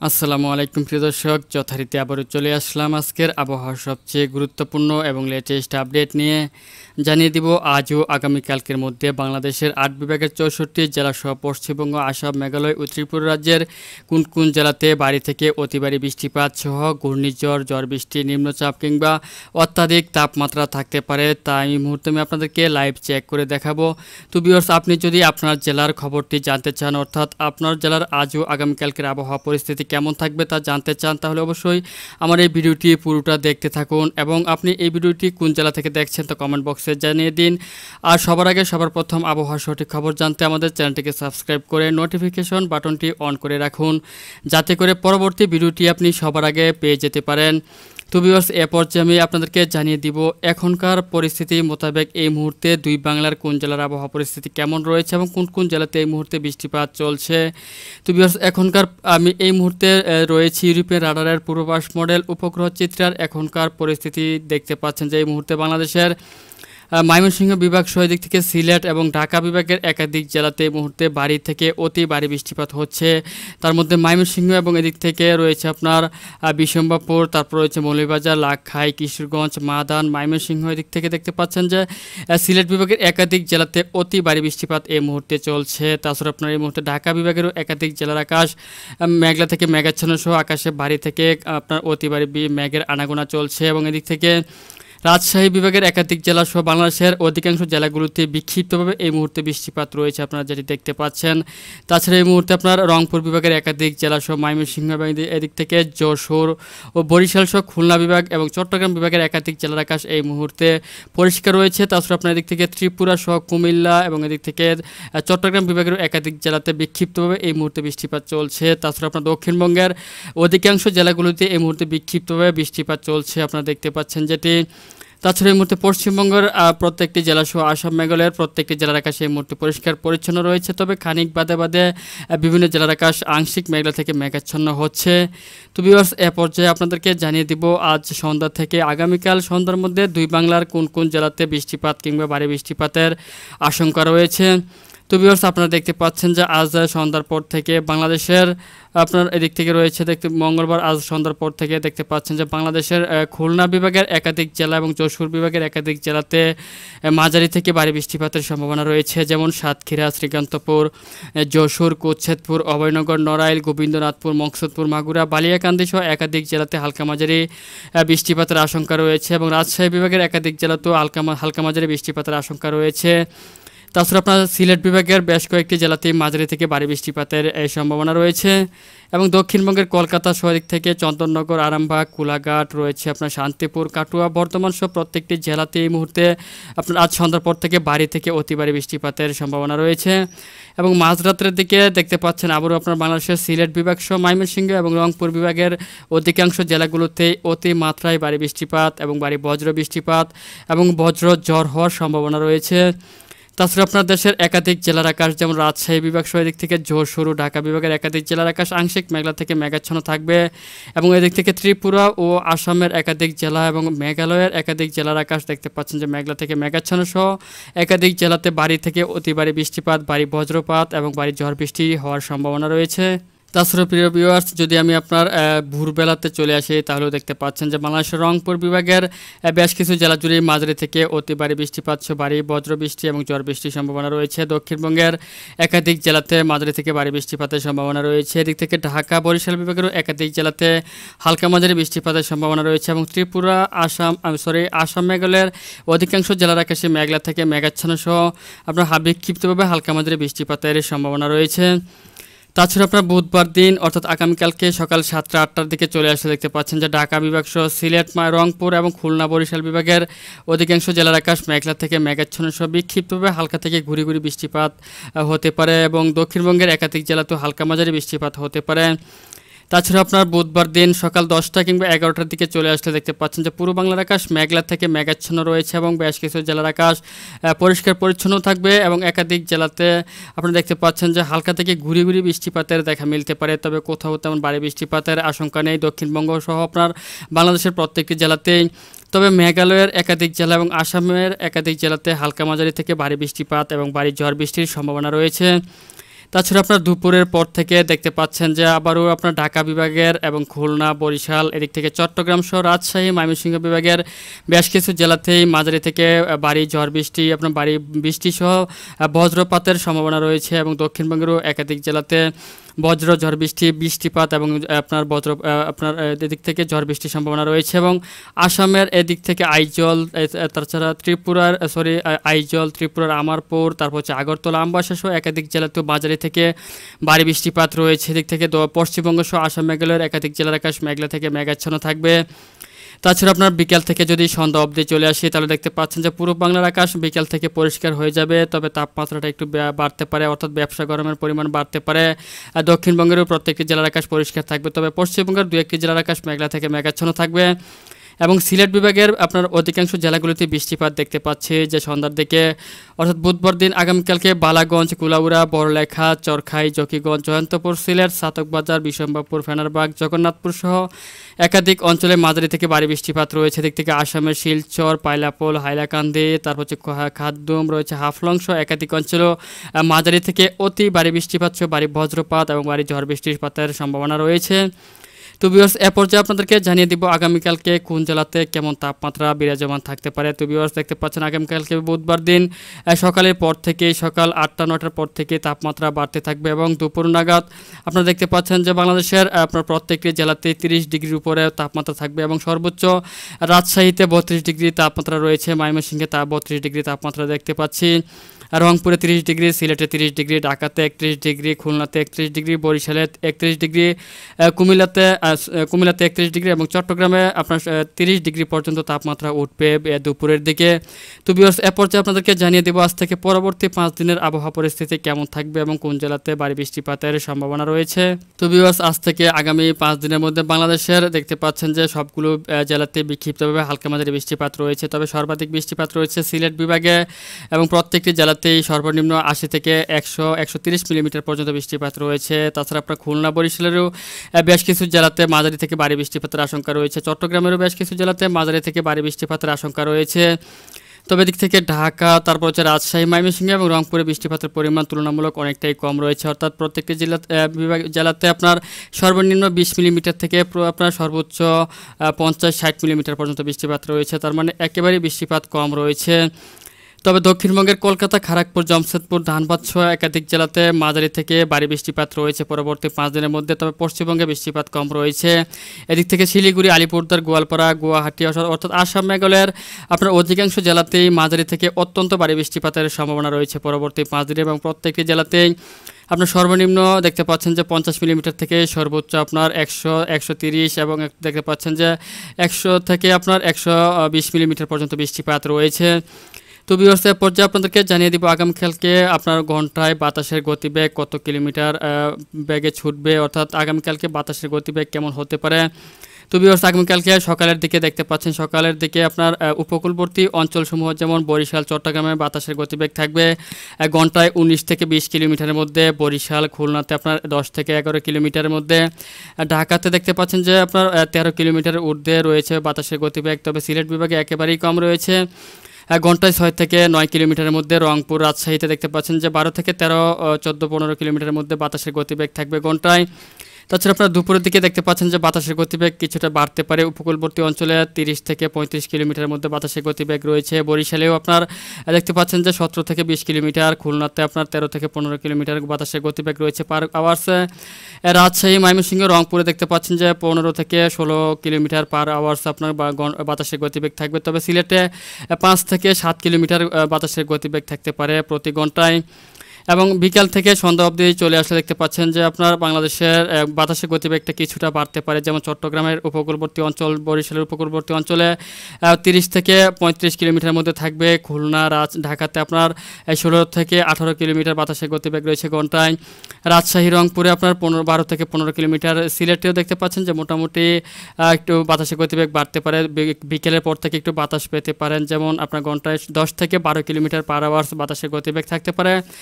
আসসালামু আলাইকুম প্রিয় দর্শক, যথারীতি আবারও চলে আসলাম আজকের আবহাওয়ার সবচেয়ে গুরুত্বপূর্ণ এবং লেটেস্ট আপডেট নিয়ে। জানিয়ে দিব আজ ও আগামীকালকের মধ্যে বাংলাদেশের ৮ বিভাগের ৬৪ জেলাসহ পশ্চিমবঙ্গ, আসাম, মেঘালয় ও ত্রিপুরা রাজ্যের কোন কোন জেলাতে ভারী থেকে অতি ভারী বৃষ্টিপাত সহ ঘূর্ণিঝড়, ঝড় বৃষ্টি, নিম্নচাপ কিংবা অত্যাধিক তাপমাত্রা থাকতে পারে তা এই মুহূর্তে আমি আপনাদেরকে লাইভ চেক করে দেখাবো। তো ভিউয়ার্স, আপনি যদি আপনার জেলার খবরটি জানতে চান, অর্থাৎ আপনার জেলার আজ ও আগামীকালকের আবহাওয়া পরিস্থিতি কেমন থাকবে তা জানতে চান, তাহলে অবশ্যই আমার এই ভিডিওটি পুরোটা দেখতে থাকুন এবং আপনি এই ভিডিওটি কোন জেলা থেকে দেখছেন তা কমেন্ট বক্সে জানিয়ে দিন। আর সবার আগে সবার প্রথম আবহাওয়ার সঠিক খবর জানতে আমাদের চ্যানেলটিকে সাবস্ক্রাইব করে নোটিফিকেশন বাটনটি অন করে রাখুন, যাতে করে পরবর্তী ভিডিওটি আপনি সবার আগে পেয়ে যেতে পারেন। তো ভিউয়ার্স, এ পর্যায়ে আমি আপনাদেরকে জানিয়ে দিব এখনকার পরিস্থিতি মোতাবেক এই মুহূর্তে দুই বাংলার কোন জেলার আবহাওয়া পরিস্থিতি কেমন রয়েছে এবং কোন কোন জেলাতে এই মুহূর্তে বৃষ্টিপাত চলছে। তো ভিউয়ার্স, এখনকার আমি এই মুহূর্তে রয়েছি ইউরোপের রাডারের পূর্বাভাস মডেল উপগ্রহ চিত্রের এখনকার পরিস্থিতি দেখতে পাচ্ছেন যে এই মুহূর্তে বাংলাদেশের ময়মনসিংহ বিভাগ সহ দিক থেকে সিলেট এবং ঢাকা বিভাগের একাধিক জেলাতে এই মুহূর্তে ভারী থেকে অতি ভারী বৃষ্টিপাত হচ্ছে। তার মধ্যে ময়মনসিংহ এবং এদিক থেকে রয়েছে আপনার বিশম্বাপুর, তারপর রয়েছে মৌলভীবাজার, লাকখাই, কিশোরগঞ্জ, মাদান, ময়মনসিংহ এদিক থেকে দেখতে পাচ্ছেন যে সিলেট বিভাগের একাধিক জেলাতে অতি ভারী বৃষ্টিপাত এই মুহূর্তে চলছে। তাছাড়া আপনার এই মুহূর্তে ঢাকা বিভাগেরও একাধিক জেলার আকাশ মেঘলা থেকে মেঘাচ্ছন্ন সহ আকাশে ভারী থেকে আপনার অতি ভারী মেঘের আনাগোনা চলছে এবং এদিক থেকে রাজশাহী বিভাগের একাধিক জেলা সহ বাংলাদেশের অধিকাংশ জেলাগুলোতে বিক্ষিপ্তভাবে এই মুহূর্তে বৃষ্টিপাত রয়েছে, আপনারা যেটি দেখতে পাচ্ছেন। তাছাড়া এই মুহূর্তে আপনার রংপুর বিভাগের একাধিক জেলা সহ ময়মনসিংহ এবং এদিক থেকে যশোর ও বরিশাল সহ খুলনা বিভাগ এবং চট্টগ্রাম বিভাগের একাধিক জেলার আকাশ এই মুহূর্তে পরিষ্কার রয়েছে। তাছাড়া আপনার এদিক থেকে ত্রিপুরা সহ কুমিল্লা এবং এদিক থেকে চট্টগ্রাম বিভাগের একাধিক জেলাতে বিক্ষিপ্তভাবে এই মুহূর্তে বৃষ্টিপাত চলছে। তাছাড়া আপনার দক্ষিণবঙ্গের অধিকাংশ জেলাগুলোতে এই মুহূর্তে বিক্ষিপ্তভাবে বৃষ্টিপাত চলছে, আপনারা দেখতে পাচ্ছেন যেটি। তাছাড়া এই মুহূর্তে পশ্চিমবঙ্গের প্রত্যেকটি জেলা সহ আসাম, মেঘালয়ের প্রত্যেকটি জেলার আকাশ এই মুহূর্তে পরিষ্কার পরিচ্ছন্ন রয়েছে, তবে খানিক বাদে বাদে বিভিন্ন জেলার আকাশ আংশিক মেঘলা থেকে মেঘাচ্ছন্ন হচ্ছে। তো ভিউয়ার্স, এ পর্যায়ে আপনাদেরকে জানিয়ে দিব আজ সন্ধ্যা থেকে আগামীকাল সন্ধ্যার মধ্যে দুই বাংলার কোন কোন জেলাতে বৃষ্টিপাত কিংবা ভারী বৃষ্টিপাতের আশঙ্কা রয়েছে। তো ভিউয়ার্স, আপনারা দেখতে পাচ্ছেন যে আজ সন্ধ্যার পর থেকে বাংলাদেশের আপনার এদিক থেকে রয়েছে মঙ্গলবার আজ সন্ধ্যার পর থেকে দেখতে পাচ্ছেন যে বাংলাদেশের খুলনা বিভাগের একাধিক জেলা এবং যশোর বিভাগের একাধিক জেলাতে মাঝারি থেকে ভারী বৃষ্টিপাতের সম্ভাবনা রয়েছে, যেমন সাতক্ষীরা, শ্রীকান্তপুর, যশোর, কোচ্ছেদপুর, অভয়নগর, নড়াইল, গোবিন্দনাথপুর, মকসুদপুর, মাগুরা, বালিয়াকান্দি সহ একাধিক জেলাতে হালকা মাঝারি বৃষ্টিপাতের আশঙ্কা রয়েছে এবং রাজশাহী বিভাগের একাধিক জেলাতেও হালকা মাঝারি বৃষ্টিপাতের আশঙ্কা রয়েছে। তাছাড়া আপনার সিলেট বিভাগের বেশ কয়েকটি জেলাতেই মাঝারি থেকে ভারী বৃষ্টিপাতের সম্ভাবনা রয়েছে এবং দক্ষিণবঙ্গের কলকাতা শহর থেকে চন্দননগর, আরামবাগ, কোলাঘাট রয়েছে আপনার শান্তিপুর, কাটুয়া, বর্ধমান সহ প্রত্যেকটি জেলাতে এই মুহূর্তে আপনার আজ সন্ধ্যার পর থেকে ভারী থেকে অতি ভারী বৃষ্টিপাতের সম্ভাবনা রয়েছে এবং মাঝরাতের দিকে দেখতে পাচ্ছেন আবারও আপনার বাংলাদেশের সিলেট বিভাগ সহ ময়মনসিংহ এবং রংপুর বিভাগের অধিকাংশ জেলাগুলোতে অতি মাত্রায় ভারী বৃষ্টিপাত এবং ভারী বজ্র বৃষ্টিপাত এবং বজ্র ঝড় হওয়ার সম্ভাবনা রয়েছে। তাছাড়া আপনার দেশের একাধিক জেলার আকাশ যেমন রাজশাহী বিভাগ সহ এদিক থেকে যশোর, ঢাকা বিভাগের একাধিক জেলার আকাশ আংশিক মেঘলা থেকে মেঘাচ্ছন্ন থাকবে এবং এদিক থেকে ত্রিপুরা ও আসামের একাধিক জেলা এবং মেঘালয়ের একাধিক জেলার আকাশ দেখতে পাচ্ছেন যে মেঘলা থেকে মেঘাচ্ছন্ন সহ একাধিক জেলাতে ভারী থেকে অতি ভারী বৃষ্টিপাত, ভারী বজ্রপাত এবং ভারী ঝড় বৃষ্টি হওয়ার সম্ভাবনা রয়েছে। তাছাড়া প্রিয় ভিউয়ার্স, যদি আমি আপনার ভোরবেলাতে চলে আসি তাহলেও দেখতে পাচ্ছেন যে বাংলাদেশের রংপুর বিভাগের বেশ কিছু জেলা জুড়ে মাঝারি থেকে অতি ভারী বৃষ্টিপাত, ভারী বজ্র বৃষ্টি এবং ঝড় বৃষ্টির সম্ভাবনা রয়েছে। দক্ষিণবঙ্গের একাধিক জেলাতে মাঝারি থেকে ভারী বৃষ্টিপাতের সম্ভাবনা রয়েছে। এদিক থেকে ঢাকা, বরিশাল বিভাগেরও একাধিক জেলাতে হালকা মাঝারি বৃষ্টিপাতের সম্ভাবনা রয়েছে এবং ত্রিপুরা, আসাম, মেঘালয়ের অধিকাংশ জেলার আকাশে মেঘলা থেকে মেঘাচ্ছন্ন সহ আপনার বিক্ষিপ্তভাবে হালকা মাঝারি বৃষ্টিপাতের সম্ভাবনা রয়েছে। তাছাড়া আপনার বুধবার দিন অর্থাৎ আগামীকালকে সকাল 7টা-8টার দিকে চলে আসতে দেখতে পাচ্ছেন যে ঢাকা বিভাগ সহ সিলেট, রংপুর এবং খুলনা, বরিশাল বিভাগের অধিকাংশ জেলার আকাশ মেঘলা থেকে মেঘাচ্ছন্ন সহ বিক্ষিপ্তভাবে হালকা থেকে ঘুরি ঘুরি বৃষ্টিপাত হতে পারে এবং দক্ষিণবঙ্গের একাধিক জেলাতেও হালকা মাঝারি বৃষ্টিপাত হতে পারে। তাছাড়া আপনার বুধবার দিন সকাল 10টা কিংবা 11টার দিকে চলে আসলে দেখতে পাচ্ছেন যে পূর্ব বাংলার আকাশ মেঘলা থেকে মেঘাচ্ছন্ন রয়েছে এবং বেশ কিছু জেলার আকাশ পরিষ্কার পরিচ্ছন্ন থাকবে এবং একাধিক জেলাতে আপনি দেখতে পাচ্ছেন যে হালকা থেকে ঘুরি ঘুরি বৃষ্টিপাতের দেখা মিলতে পারে, তবে কোথাও তেমন ভারী বৃষ্টিপাতের আশঙ্কা নেই দক্ষিণবঙ্গ সহ আপনার বাংলাদেশের প্রত্যেকটি জেলাতেই। তবে মেঘালয়ের একাধিক জেলা এবং আসামের একাধিক জেলাতে হালকা মাঝারি থেকে ভারী বৃষ্টিপাত এবং ভারী ঝড় বৃষ্টির সম্ভাবনা রয়েছে। তাছাড়া আপনার দুপুরের পর থেকে দেখতে পাচ্ছেন যে আবারও আপনার ঢাকা বিভাগের এবং খুলনা, বরিশাল, এদিক থেকে চট্টগ্রাম সহ রাজশাহী, ময়মনসিংহ বিভাগের বেশ কিছু জেলাতেই মাঝারি থেকে ভারী ঝড় বৃষ্টি, আপনার ভারী বৃষ্টি সহ বজ্রপাতের সম্ভাবনা রয়েছে এবং দক্ষিণবঙ্গেরও একাধিক জেলাতে বজ্র ঝড় বৃষ্টি, বৃষ্টিপাত এবং আপনার আপনার এদিক থেকে ঝড় বৃষ্টির সম্ভাবনা রয়েছে এবং আসামের এদিক থেকে আইজল, তাছাড়া আইজল, ত্রিপুরার আমারপুর, তারপর হচ্ছে আগরতলা, আমবাসা সহ একাধিক জেলাতেও মাঝারি থেকে ভারী বৃষ্টিপাত রয়েছে। এদিক থেকে পশ্চিমবঙ্গ সহ আসাম, মেঘালয়ের একাধিক জেলার আকাশ মেঘলা থেকে মেঘাচ্ছন্ন থাকবে। তাছাড়া আপনার বিকেল থেকে যদি সন্ধ্যা অবধি চলে আসি তাহলে দেখতে পাচ্ছেন যে পূর্ব বাংলার আকাশ বিকেল থেকে পরিষ্কার হয়ে যাবে, তবে তাপমাত্রাটা একটু বাড়তে পারে, অর্থাৎ ব্যবসা গরমের পরিমাণ বাড়তে পারে। দক্ষিণবঙ্গেরও প্রত্যেকটি জেলার আকাশ পরিষ্কার থাকবে, তবে পশ্চিমবঙ্গের দু একটি জেলার আকাশ মেঘলা থেকে মেঘাচ্ছন্ন থাকবে এবং সিলেট বিভাগের আপনার অধিকাংশ জেলাগুলিতে বৃষ্টিপাত দেখতে পাচ্ছি যে সন্ধ্যার দিকে, অর্থাৎ বুধবার দিন আগামীকালকে বালাগঞ্জ, কুলাউড়া, বড়লেখা, চরখাই, জকিগঞ্জ, জয়ন্তপুর, সিলেট, সাতকবাজার, বিশম্বাপুর, ফেনারবাগ, জগন্নাথপুর সহ একাধিক অঞ্চলে মাঝারি থেকে ভারী বৃষ্টিপাত রয়েছে। দিক থেকে আসামের শিলচর, পাইলাপোল, হাইলাকান্দি, তারপর হচ্ছে খাদ্যুম রয়েছে, হাফলং সহ একাধিক অঞ্চলেও মাঝারি থেকে অতি ভারী বৃষ্টিপাত সহ ভারী বজ্রপাত এবং ভারী ঝড় বৃষ্টিপাতের সম্ভাবনা রয়েছে। তো ভিউয়ার্স, এ পর্যায়ে আপনাদেরকে জানিয়ে দিব আগামীকালকে কোন জেলাতে কেমন তাপমাত্রা বিরাজমান থাকতে পারে। তো ভিউয়ার্স, দেখতে পাচ্ছেন আগামীকালকে বুধবার দিন সকালের পর থেকে, সকাল 8টা-9টার পর থেকে তাপমাত্রা বাড়তে থাকবে এবং দুপুর নাগাদ আপনারা দেখতে পাচ্ছেন যে বাংলাদেশের আপনার প্রত্যেকটি জেলাতে 30 ডিগ্রির উপরে তাপমাত্রা থাকবে এবং সর্বোচ্চ রাজশাহীতে 32 ডিগ্রি তাপমাত্রা রয়েছে, ময়মনসিংহে 32 ডিগ্রি তাপমাত্রা দেখতে পাচ্ছি, রংপুরে 30 ডিগ্রি, সিলেটে 30 ডিগ্রি, ঢাকাতে 31 ডিগ্রি, খুলনাতে 31 ডিগ্রি, বরিশালে 31 ডিগ্রি, কুমিল্লাতে 31 ডিগ্রি এবং চট্টগ্রামে আপনার 30 ডিগ্রি পর্যন্ত তাপমাত্রা উঠবে দুপুরের দিকে। তো ভিউয়ার্স, এ পর্যায়ে আপনাদেরকে জানিয়ে দেব আজ থেকে পরবর্তী 5 দিনের আবহাওয়া পরিস্থিতি কেমন থাকবে এবং কোন জেলাতে ভারী বৃষ্টিপাতের সম্ভাবনা রয়েছে। তো ভিউয়ার্স, আজ থেকে আগামী 5 দিনের মধ্যে বাংলাদেশের দেখতে পাচ্ছেন যে সবগুলো জেলাতে বিক্ষিপ্তভাবে হালকা মাঝারি বৃষ্টিপাত রয়েছে, তবে সর্বাধিক বৃষ্টিপাত রয়েছে সিলেট বিভাগে এবং প্রত্যেকটি জেলাতেই সর্বনিম্ন 80 থেকে 100-130 মিলিমিটার পর্যন্ত বৃষ্টিপাত রয়েছে। তাছাড়া আপনার খুলনা, বরিশালেরও বেশ কিছু জেলাতে মাঝারি থেকে ভারী বৃষ্টিপাতের আশঙ্কা রয়েছে, চট্টগ্রামেরও বেশ কিছু জেলাতে মাঝারি থেকে ভারী বৃষ্টিপাতের আশঙ্কা রয়েছে। তবে দিক থেকে ঢাকা, তারপর হচ্ছে রাজশাহী, ময়মনসিংহ এবং রংপুরে বৃষ্টিপাতের পরিমাণ তুলনামূলক অনেকটাই কম রয়েছে, অর্থাৎ প্রত্যেকটি জেলাতে আপনার সর্বনিম্ন 20 মিলিমিটার থেকে আপনার সর্বোচ্চ 50-60 মিলিমিটার পর্যন্ত বৃষ্টিপাত রয়েছে, তার মানে একেবারেই বৃষ্টিপাত কম রয়েছে। তবে দক্ষিণবঙ্গের কলকাতা, খড়গপুর, জামশেদপুর, ধানবাদ সহ একাধিক জেলাতে মাঝারি থেকে ভারী বৃষ্টিপাত রয়েছে পরবর্তী 5 দিনের মধ্যে, তবে পশ্চিমবঙ্গে বৃষ্টিপাত কম রয়েছে। এদিক থেকে শিলিগুড়ি, আলিপুরদুয়ার, গোয়ালপাড়া, গুয়াহাটি অর্থাৎ আসাম, মেঘালয়ের আপনার অধিকাংশ জেলাতেই মাঝারি থেকে অত্যন্ত ভারী বৃষ্টিপাতের সম্ভাবনা রয়েছে পরবর্তী 5 দিনে এবং প্রত্যেকটি জেলাতেই আপনার সর্বনিম্ন দেখতে পাচ্ছেন যে 50 মিলিমিটার থেকে সর্বোচ্চ আপনার 100-130 এবং দেখতে পাচ্ছেন যে 100 থেকে আপনার 120 মিলিমিটার পর্যন্ত বৃষ্টিপাত রয়েছে। তো ভিউয়ার্স, পর্যায়ে আপনাদেরকে জানিয়ে দিব আগামীকালকে আপনার ঘন্টায় বাতাসের গতিবেগ কত কিলোমিটার বেগে ছুটবে, অর্থাৎ আগামীকালকে বাতাসের গতিবেগ কেমন হতে পারে। তো ভিউয়ার্স, আগামীকালকে সকালের দিকে দেখতে পাচ্ছেন সকালের দিকে আপনার উপকূলবর্তী অঞ্চলসমূহ যেমন বরিশাল, চট্টগ্রামে বাতাসের গতিবেগ থাকবে ঘন্টায় 19 থেকে 20 কিলোমিটারের মধ্যে, বরিশাল, খুলনাতে আপনার 10 থেকে 11 কিলোমিটারের মধ্যে, ঢাকাতে দেখতে পাচ্ছেন যে আপনার 13 কিলোমিটারের ঊর্ধ্বে রয়েছে বাতাসের গতিবেগ, তবে সিলেট বিভাগে একেবারেই কম রয়েছে ঘন্টায় 6 থেকে 9 কিলোমিটারের মধ্যে, রংপুর, রাজশাহীতে দেখতে পাচ্ছেন যে 12 থেকে 13, 14-15 কিলোমিটারের মধ্যে বাতাসের গতিবেগ থাকবে ঘন্টায়। তাছাড়া আপনার দুপুরের দিকে দেখতে পাচ্ছেন যে বাতাসের গতিবেগ কিছুটা বাড়তে পারে, উপকূলবর্তী অঞ্চলে 30 থেকে 35 কিলোমিটারের মধ্যে বাতাসের গতিবেগ রয়েছে, বরিশালেও আপনার দেখতে পাচ্ছেন যে 17 থেকে 20 কিলোমিটার, খুলনাতে আপনার 13 থেকে 15 কিলোমিটার বাতাসের গতিবেগ রয়েছে পার আওয়ার্সে, রাজশাহী, ময়মনসিংহ, রংপুরে দেখতে পাচ্ছেন যে 15 থেকে 16 কিলোমিটার পার আওয়ার্স আপনার বাতাসের গতিবেগ থাকবে, তবে সিলেটে 5 থেকে 7 কিলোমিটার বাতাসের গতিবেগ থাকতে পারে প্রতি ঘন্টায়। এবং বিকাল থেকে সন্ধ্যা অবধি চলে আসলে দেখতে পাচ্ছেন যে আপনার বাংলাদেশের বাতাসের গতিবেগটা কিছুটা বাড়তে পারে, যেমন চট্টগ্রামের উপকূলবর্তী অঞ্চল, বরিশালের উপকূলবর্তী অঞ্চলে 30 থেকে 35 কিলোমিটারের মধ্যে থাকবে, খুলনা, ঢাকাতে আপনার 16 থেকে 18 কিলোমিটার বাতাসের গতিবেগ রয়েছে ঘন্টায়, রাজশাহী, রংপুরে আপনার 12 থেকে 15 কিলোমিটার, সিলেটেও দেখতে পাচ্ছেন যে মোটামুটি একটু বাতাসের গতিবেগ বাড়তে পারে, বিকেলের পর থেকে একটু বাতাস পেতে পারেন, যেমন আপনার ঘন্টায় 10 থেকে 12 কিলোমিটার পার আওয়ার্স বাতাসের গতিবেগ থাকতে পারে